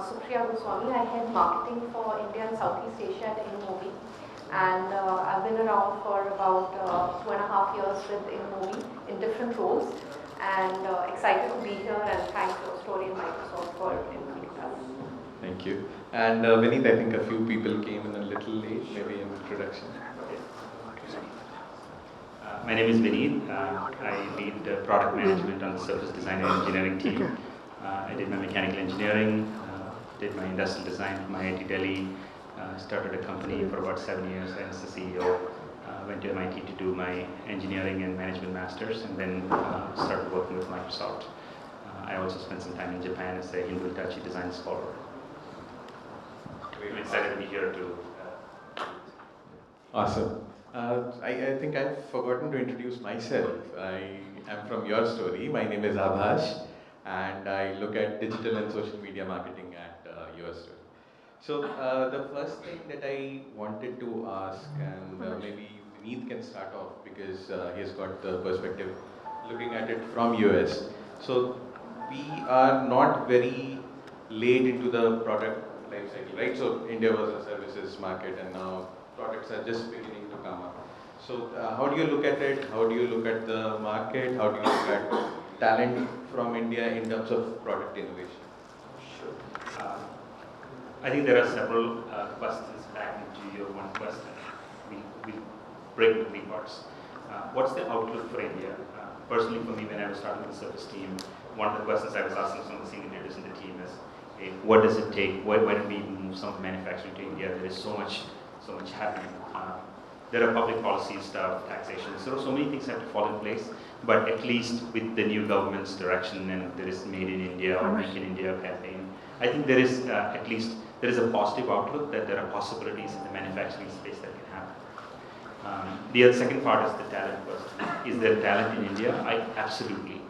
Supriya Goswami. I head marketing for India and Southeast Asia at InMobi. And I've been around for about 2.5 years with InMobi in different roles. And excited to be here, and thanks YourStory and Microsoft for including us. Thank you. And Vineet, I think a few people came in a little late, maybe in introduction. My name is Vineet. I lead product management on the surface design and engineering team. I did my mechanical engineering, did my industrial design from IIT Delhi, started a company for about 7 years as the CEO. Went to MIT to do my engineering and management masters, and then started working with Microsoft. I also spent some time in Japan as a Hindu-Hitachi design scholar. I'm excited to be here too. Awesome. I think I've forgotten to introduce myself. I am from YourStory. My name is Abhash, and I look at digital and social media marketing at YourStory. So the first thing that I wanted to ask, and maybe Vineet can start off because he's got the perspective looking at it from US. So we are not very late into the product life cycle, right? So India was a services market, and now products are just beginning to come up. So how do you look at it? How do you look at the market? How do you look at talent from India in terms of product innovation? Sure. I think there are several questions back into your one question. We break into three parts. What's the outlook for India? Personally, for me, when I was starting the service team, one of the questions I was asking some of the senior leaders in the team is, hey, what does it take? Why don't we move some of the manufacturing to India? There is so much happening. There are public policy stuff, taxation. So many things have to fall in place. But at least with the new government's direction, and there is Made in India or Make in India campaign, I think there is at least there is a positive outlook that there are possibilities in the manufacturing space that can happen. The second part is the talent question. Is there talent in India? Absolutely.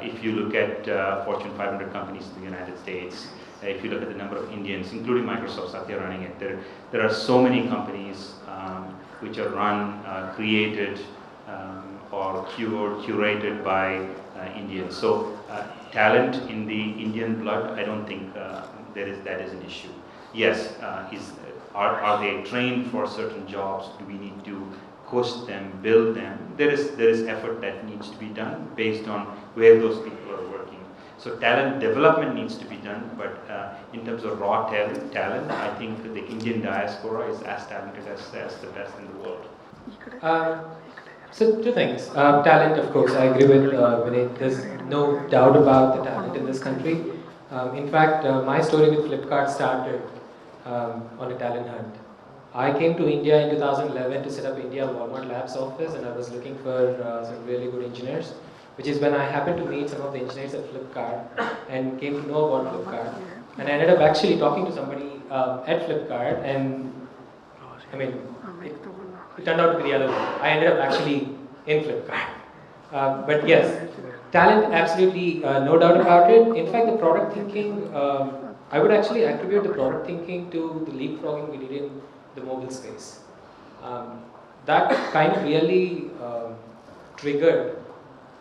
If you look at Fortune 500 companies in the United States, if you look at the number of Indians, including Microsoft, Satya running it, there are so many companies which are run, created, or curated by Indians. So talent in the Indian blood, I don't think that is an issue. Yes, are they trained for certain jobs? Do we need to coach them, build them? There is effort that needs to be done based on where those people are working. So talent development needs to be done, but in terms of raw talent, I think the Indian diaspora is as talented as the best in the world. So two things. Talent, of course, I agree with Vinay. There's no doubt about the talent in this country. In fact, my story with Flipkart started on a talent hunt. I came to India in 2011 to set up India Walmart Labs office, and I was looking for some really good engineers, which is when I happened to meet some of the engineers at Flipkart and came to know about Flipkart. And I ended up actually talking to somebody at Flipkart, and I mean, it turned out to be the other way. I ended up actually in Flipkart. But yes, talent, absolutely, no doubt about it. In fact, the product thinking, I would actually attribute the product thinking to the leapfrogging we did in the mobile space. That kind of really triggered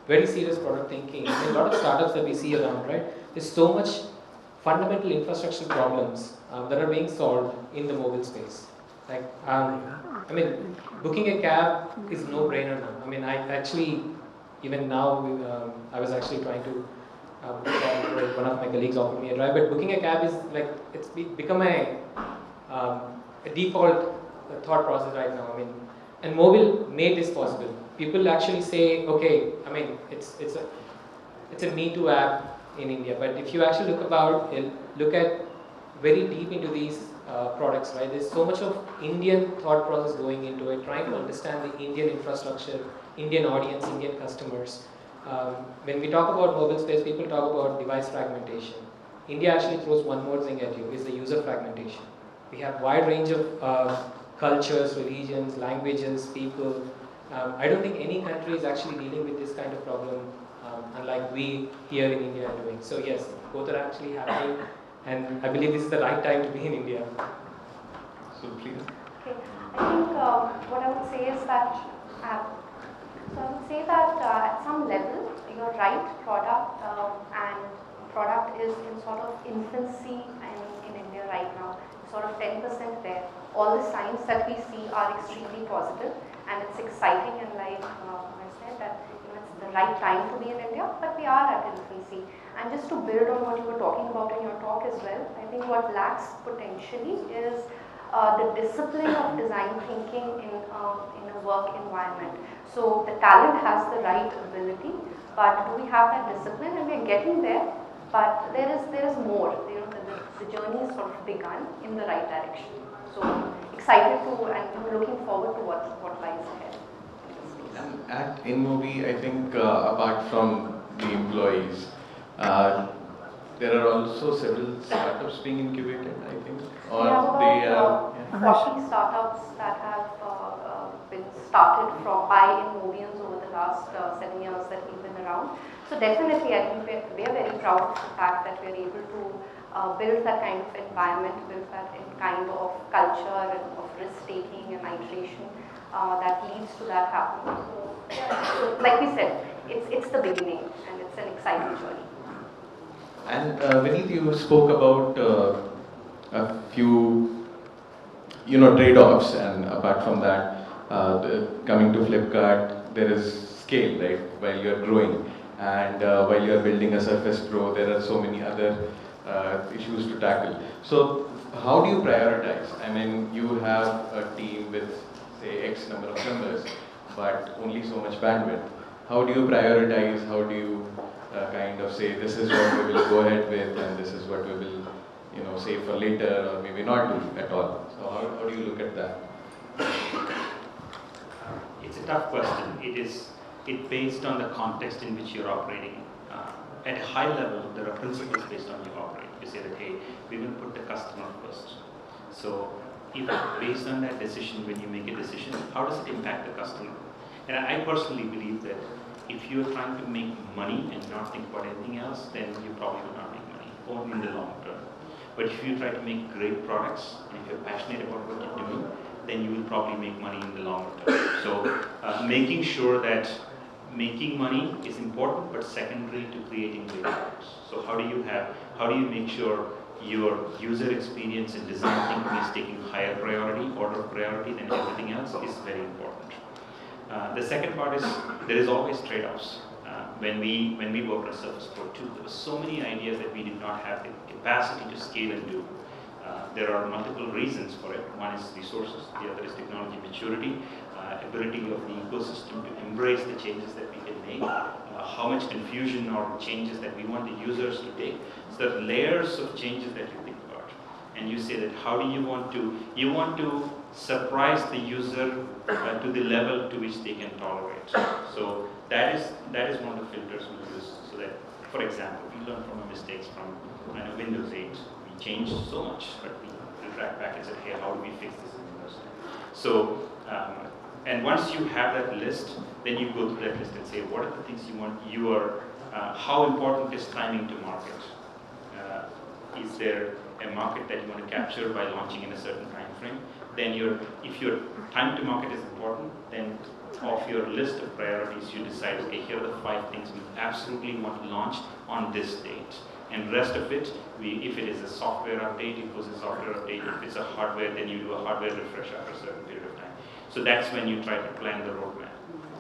very serious product thinking. A lot of startups that we see around, right? There's so much fundamental infrastructure problems that are being solved in the mobile space. Like, I mean, booking a cab is no brainer now. I mean, I actually, even now, I was actually trying to, one of my colleagues offered me a drive, but booking a cab is like, it's become a default thought process right now. I mean, and mobile made this possible. People actually say, okay, I mean, it's a Me Too app in India, but if you actually look at very deep into these products, right? There's so much of Indian thought process going into it, trying to understand the Indian infrastructure, Indian audience, Indian customers. When we talk about mobile space, people talk about device fragmentation. India actually throws one more thing at you, is the user fragmentation. We have wide range of cultures, religions, languages, people. I don't think any country is actually dealing with this kind of problem, unlike we here in India are doing. So yes, both are actually happening, and I believe this is the right time to be in India. So please. Okay, I think what I would say is that at some level, you're right, product is in sort of infancy and in India right now, sort of 10% there. All the signs that we see are extremely positive, and it's exciting, and like I said, that it's the right time to be in India, but we are at infancy. And just to build on what you were talking about in your talk as well, I think what lacks potentially is the discipline of design thinking in a work environment. So the talent has the right ability, but do we have that discipline? And we are getting there, but there is more. The journey is sort of begun in the right direction. So excited to, and I'm looking forward to what lies ahead in this space. And at InMobi, I think apart from the employees, there are also several startups being incubated, I think, or We have they about are. 40 startups that have been started by InMobians over the last 7 years that we've been around. So definitely, I think we are very proud of the fact that we are able to build that kind of environment, build that kind of culture and of risk-taking and iteration that leads to that happening. So like we said, it's the beginning, and it's an exciting journey. And Vineet, you spoke about a few, trade-offs, and apart from that, coming to Flipkart, there is scale, right? While you're growing, and while you're building a Surface Pro, there are so many other issues to tackle. So, how do you prioritize? I mean, you have a team with, say, X number of members, but only so much bandwidth. How do you prioritize? How do you kind of say, this is what we will go ahead with, and this is what we will, save for later, or maybe not do at all? So how do you look at that? It's a tough question. It's based on the context in which you're operating. At a high level, there are principles based on you operate. You say that, hey, we will put the customer first. So if based on that decision, when you make a decision, how does it impact the customer? And I personally believe that if you're trying to make money and not think about anything else, then you probably will not make money, only in the long term. But if you try to make great products, and if you're passionate about what you're doing, then you will probably make money in the long term. So making sure that making money is important, but secondary to creating great products. So how do you make sure your user experience and design thinking is taking higher priority, order of priority than everything else is very important. The second part is there is always trade-offs. When we worked on Surface Pro 2, there were so many ideas that we did not have the capacity to scale and do. There are multiple reasons for it. One is resources, the other is technology maturity, ability of the ecosystem to embrace the changes that we can make, how much confusion or changes that we want the users to take. So there are layers of changes that you think about. And you say that how do you want to surprise the user to the level to which they can tolerate. So that is one of the filters we use, so that, for example, we learn from our mistakes from Windows 8. We changed so much, but we track back and said, hey, how do we fix this in Windows 10? So, and once you have that list, then you go through that list and say, what are the things you want? How important is timing to market? Is there a market that you want to capture by launching in a certain time frame? Then if your time to market is important, then of your list of priorities, you decide, okay, here are the 5 things we absolutely want to launch on this date. And rest of it, if it is a software update, it goes a software update. If it's a hardware, then you do a hardware refresh after a certain period of time. So that's when you try to plan the roadmap.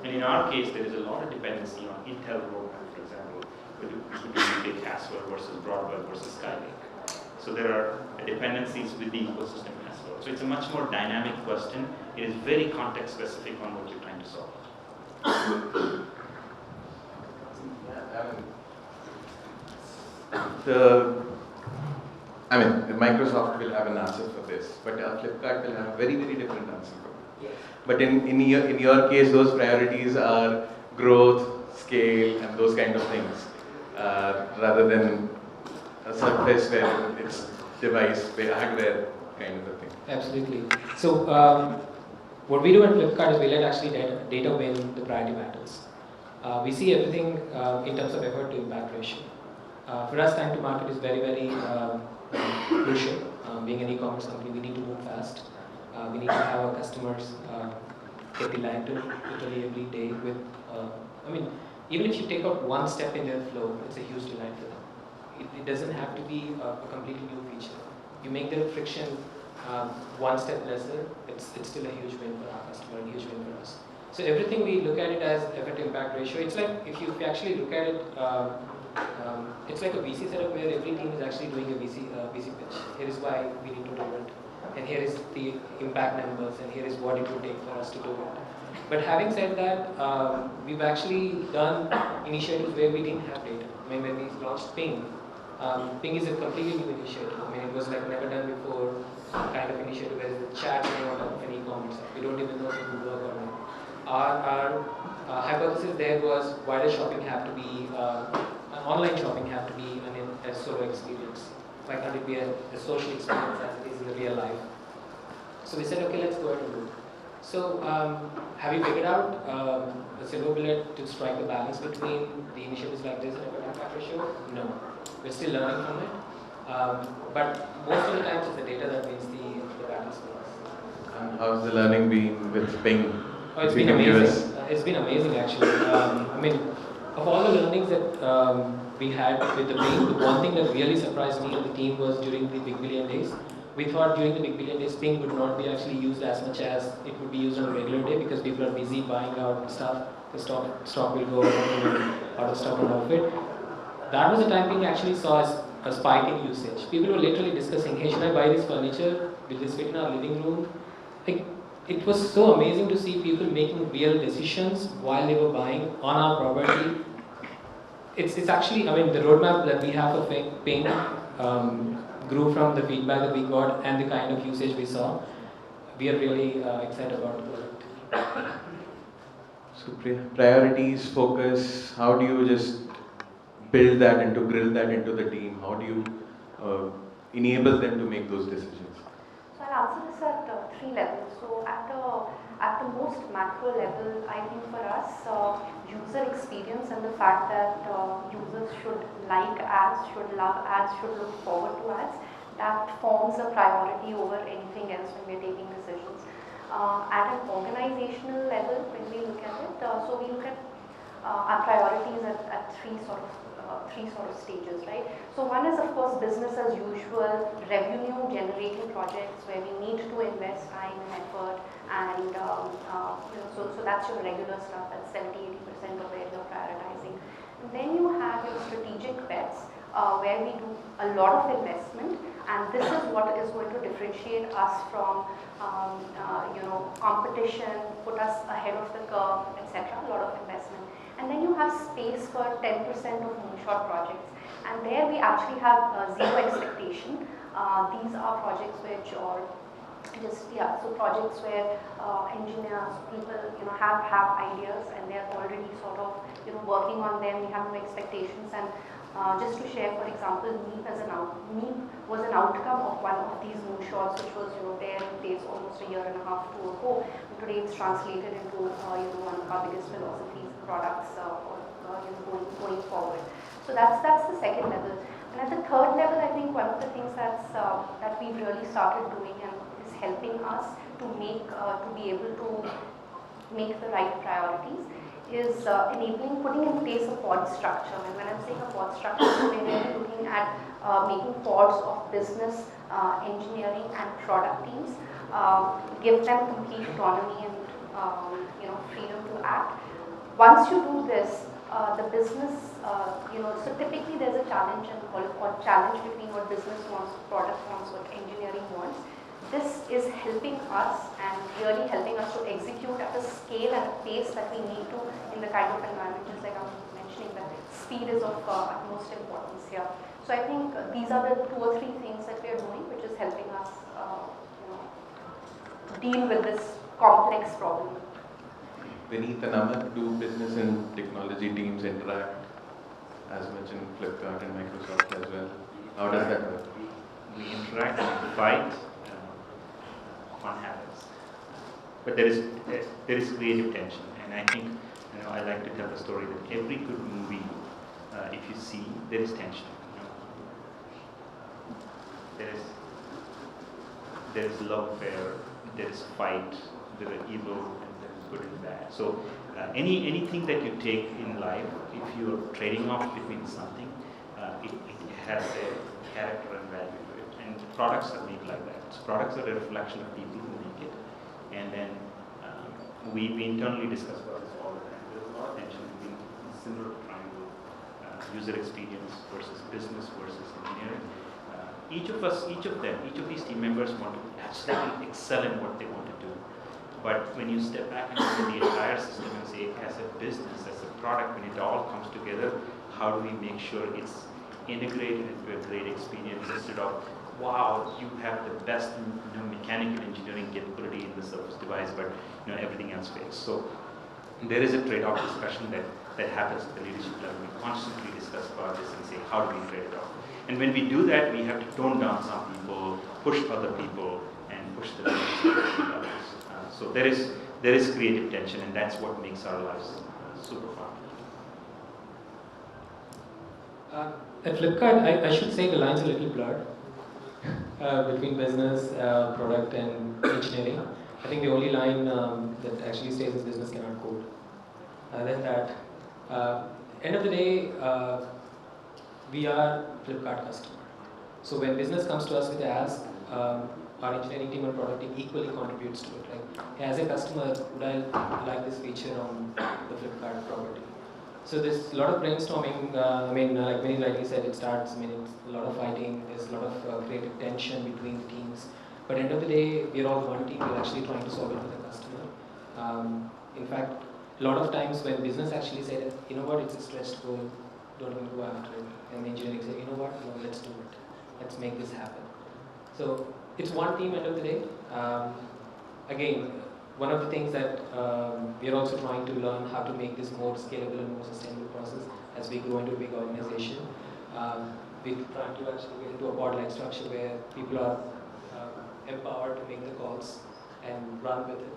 And in our case, there is a lot of dependency on Intel roadmap, for example, between Caswell versus Broadwell versus Skylake. So there are dependencies with the ecosystem as well. So it's a much more dynamic question. It is very context specific on what you're trying to solve. Microsoft will have an answer for this, but Flipkart will have a very, very different answer for it. Yes. But in your case, those priorities are growth, scale, and those kind of things, rather than a surface where it's device, hardware kind of a thing. Absolutely. So what we do at Flipkart is we let actually data win the priority battles. We see everything in terms of effort to impact ratio. For us, time to market is very, very crucial. Being an e-commerce company, we need to move fast. We need to have our customers get delighted literally every day with, even if you take out one step in their flow, it's a huge delight for them. It doesn't have to be a completely new feature. you make the friction one step lesser, it's still a huge win for our customer and huge win for us. So everything we look at it as effort impact ratio. It's like if you actually look at it, it's like a VC setup where every team is actually doing a VC pitch. Here is why we need to do it, and here is the impact numbers, and here is what it would take for us to do it. But having said that, we've actually done initiatives where we didn't have data. I mean, when we launched Ping, Ping is a completely new initiative. I mean, it was like never done before kind of initiative where the chat on top of an e-commerce. We don't even know if it will work or not. Our hypothesis there was, why does shopping have to be, an online shopping have to be a solo experience? Why can't it be a social experience as it is in real life? So we said, okay, let's go ahead and do it. So have we figured out a silver bullet to strike the balance between the initiatives like this and effort impact ratio? No. We're still learning from it. But most of the times it's the data that wins the battles for us. And how's the learning been with Ping? Oh, it's been amazing. It's been amazing actually. I mean, of all the learnings that we had with the Ping, the one thing that really surprised me and the team was during the Big Billion Days. We thought during the Big Billion Days, Ping would not be actually used as much as it would be used on a regular day because people are busy buying out stuff. The stock will go out of stock and off it. That was the time Ping actually saw a spike in usage. People were literally discussing, hey, should I buy this furniture? Will this fit in our living room? Like, it was so amazing to see people making real decisions while they were buying on our property. It's actually, I mean, the roadmap that we have for Ping grew from the feedback that we got and the kind of usage we saw. We are really excited about the product. So priorities, focus, how do you just grill that into the team? How do you enable them to make those decisions? So I'll answer this at three levels. So at the most macro level, I think for us, user experience and the fact that users should like ads, should love ads, should look forward to ads, that forms a priority over anything else when we're taking decisions. At an organizational level, when we look at it, so we look at our priorities at three sort of stages, right? So one is of course business as usual, revenue generating projects where we need to invest time and effort, and so that's your regular stuff. That's 70-80% of where you're prioritizing. And then you have your strategic bets where we do a lot of investment, and this is what is going to differentiate us from competition, put us ahead of the curve, etc. A lot of investment. And then you have space for 10% of moonshot projects, and there we actually have zero expectation. These are projects which, or so projects where engineers, people, have ideas and they're already sort of, working on them. We have no expectations, and just to share, for example, Meep was an outcome of one of these moonshots, which was, there in place almost a year and a half, 2 ago. And today it's translated into, one of our biggest philosophies, products, going forward. So that's the second level. And at the third level, I think one of the things that we've really started doing and is helping us to be able to make the right priorities is putting in place a pod structure. And when I'm saying a pod structure, we're really looking at making pods of business, engineering, and product teams, give them complete autonomy and freedom to act. Once you do this, the business, so typically there's a challenge between what business wants, what product wants, what engineering wants. This is helping us and really helping us to execute at a scale and a pace that we need to in the kind of environment, just like I was mentioning, that speed is of utmost importance here. So I think these are the 2 or 3 things that we are doing, which is helping us deal with this complex problem. Vineet and Amit, do business and technology teams interact as much in Flipkart and Microsoft as well? How does that work? We interact, we fight, fun happens. But there is creative tension, and I think I like to tell the story that every good movie, if you see, there is tension. There is love affair, there is fight, there is evil, and there is good and bad. So anything that you take in life, if you are trading off between something, it has a character and value to it. and products are made like that. So products are a reflection of people who make it, and then we internally discuss about this all the time. There's a lot of tension between similar triangle, user experience versus business versus engineering. Each of these team members want to absolutely excel in what they want to do. But when you step back and look at the entire system and say, as a business, as a product, when it all comes together, how do we make sure it's integrated into a great experience instead of, wow, you have the best mechanical engineering capability in the Surface device, but everything else fails. So there is a trade-off discussion that happens at the leadership level. We constantly discuss about this and say, how do we trade it off? And when we do that, we have to tone down some people, push other people, and push the levels. So there is creative tension, and that's what makes our lives super fun. At Flipkart, I should say the line's a little blurred between business, product, and engineering. I think the only line that actually stays is business cannot code. Other than that, end of the day, we are Flipkart customer. So when business comes to us with a ask, our engineering team or product team equally contributes to it. Like, as a customer, would I like this feature on the Flipkart property? So there's a lot of brainstorming. Like Vinny rightly said, it's a lot of fighting. There's a lot of creative tension between the teams. But end of the day, we're all one team. We're actually trying to solve it for the customer. In fact, a lot of times when business actually said, you know what, it's a stretched goal, don't even go after it. And the engineering said, you know what, no, let's do it. Let's make this happen. So it's one team end of the day. Again, one of the things that we are also trying to learn how to make this more scalable and more sustainable process as we grow into a big organization. We're trying to actually get into a pod-like structure where people are empowered to make the calls and run with it.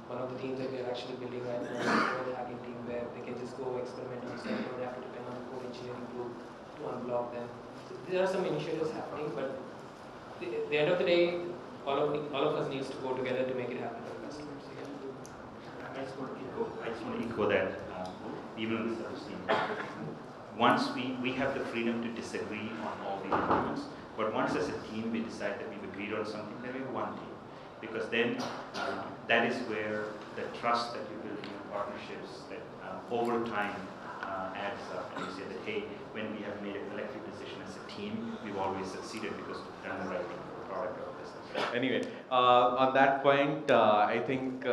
One of the teams that we are actually building right now is a code hacking team where they can just go experiment on stuff, don't have to depend on the code engineering group to unblock them. So there are some initiatives happening, but at the end of the day, all of us needs to go together to make it happen for the customers. I just want to echo that, even on the service team. Once we have the freedom to disagree on all the elements, but once as a team we decide that we've agreed on something, then we're one team. Because then that is where the trust that you build in your partnerships that over time adds up. And you say that, hey, when we have made a collective decision as a team, we've always succeeded because we've done the right thing for the product of business. Anyway, on that point, I think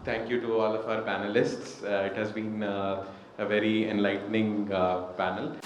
thank you to all of our panelists. It has been a very enlightening panel.